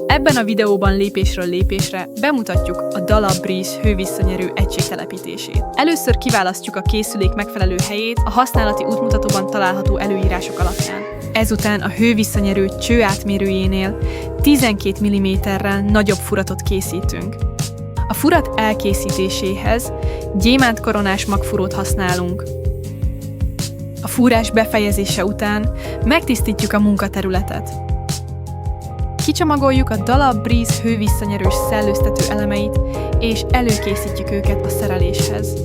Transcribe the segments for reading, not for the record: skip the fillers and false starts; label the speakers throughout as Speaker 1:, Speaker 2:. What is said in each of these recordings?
Speaker 1: Ebben a videóban lépésről lépésre bemutatjuk a Dala Breeze hővisszanyerő egység telepítését. Először kiválasztjuk a készülék megfelelő helyét a használati útmutatóban található előírások alapján. Ezután a hővisszanyerő cső átmérőjénél 12 mm-rel nagyobb furatot készítünk. A furat elkészítéséhez gyémántkoronás magfurót használunk. A fúrás befejezése után megtisztítjuk a munkaterületet. Kicsomagoljuk a Dala Breeze hővisszanyerős szellőztető elemeit, és előkészítjük őket a szereléshez.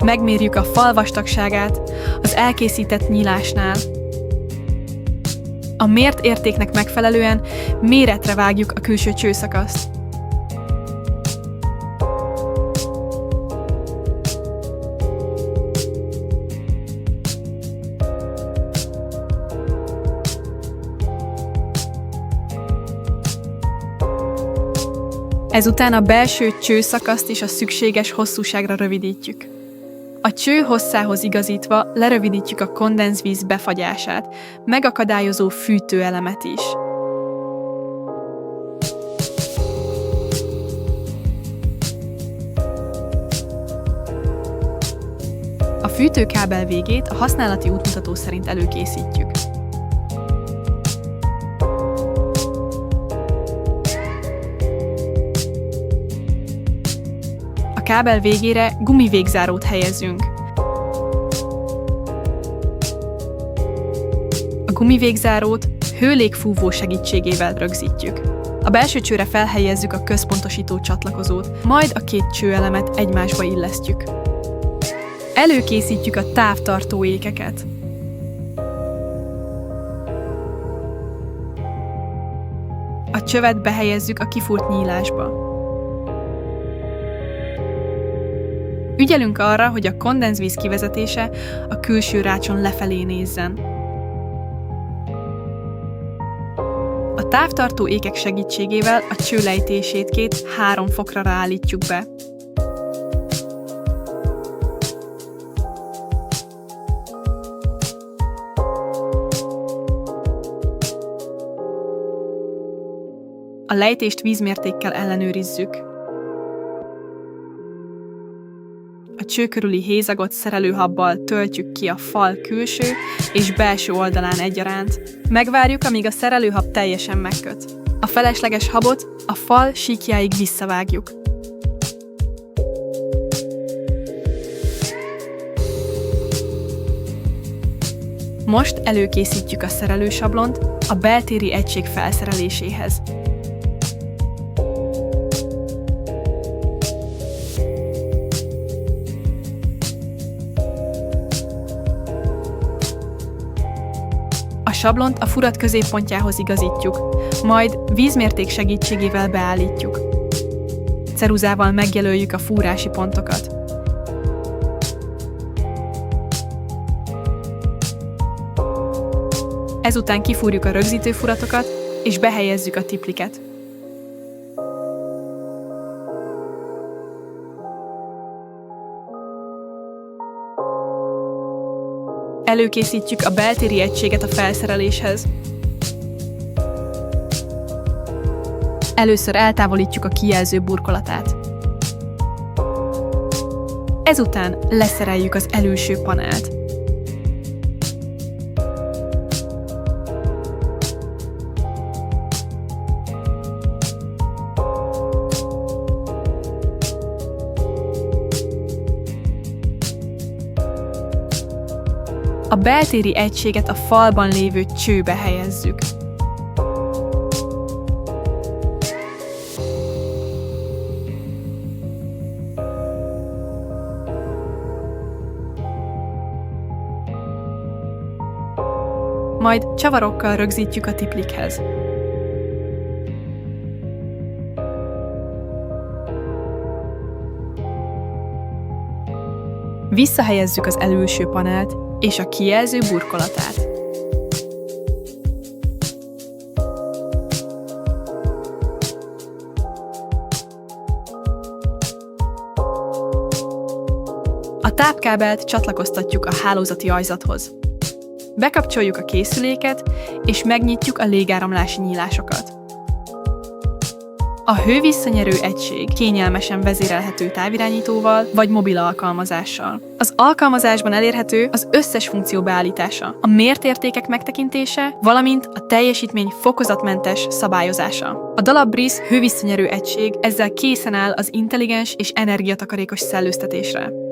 Speaker 1: Megmérjük a fal vastagságát az elkészített nyílásnál. A mért értéknek megfelelően méretre vágjuk a külső csőszakaszt. Ezután a belső csőszakaszt is a szükséges hosszúságra rövidítjük. A cső hosszához igazítva lerövidítjük a kondenzvíz befagyását, megakadályozó fűtőelemet is. A fűtőkábel végét a használati útmutató szerint előkészítjük. A kábel végére gumivégzárót helyezünk. A gumivégzárót hőlégfúvó segítségével rögzítjük. A belső csőre felhelyezzük a központosító csatlakozót, majd a két csőelemet egymásba illesztjük. Előkészítjük a távtartó ékeket. A csövet behelyezzük a kifúrt nyílásba. Ügyelünk arra, hogy a kondenzvíz kivezetése a külső rácson lefelé nézzen. A távtartó ékek segítségével a cső lejtésétkét 3 fokra ráállítjuk be. A lejtést vízmértékkel ellenőrizzük. A cső körüli hézagot szerelőhabbal töltjük ki a fal külső és belső oldalán egyaránt. Megvárjuk, amíg a szerelőhab teljesen megköt. A felesleges habot a fal síkjáig visszavágjuk. Most előkészítjük a szerelősablont a beltéri egység felszereléséhez. A sablont a furat középpontjához igazítjuk, majd vízmérték segítségével beállítjuk. Ceruzával megjelöljük a fúrási pontokat. Ezután kifúrjuk a rögzítő furatokat, és behelyezzük a tipliket. Előkészítjük a beltéri egységet a felszereléshez. Először eltávolítjuk a kijelző burkolatát. Ezután leszereljük az előső panelt. A beltéri egységet a falban lévő csőbe helyezzük. majd csavarokkal rögzítjük a tiplikhez. Visszahelyezzük az elülső panelt és a kijelző burkolatát. A tápkábelt csatlakoztatjuk a hálózati ajzathoz. Bekapcsoljuk a készüléket, és megnyitjuk a légáramlási nyílásokat. A hővisszanyerő egység kényelmesen vezérelhető távirányítóval vagy mobil alkalmazással. Az alkalmazásban elérhető az összes funkció beállítása, a mért értékek megtekintése, valamint a teljesítmény fokozatmentes szabályozása. A Dalab Breeze hővisszanyerő egység ezzel készen áll az intelligens és energiatakarékos szellőztetésre.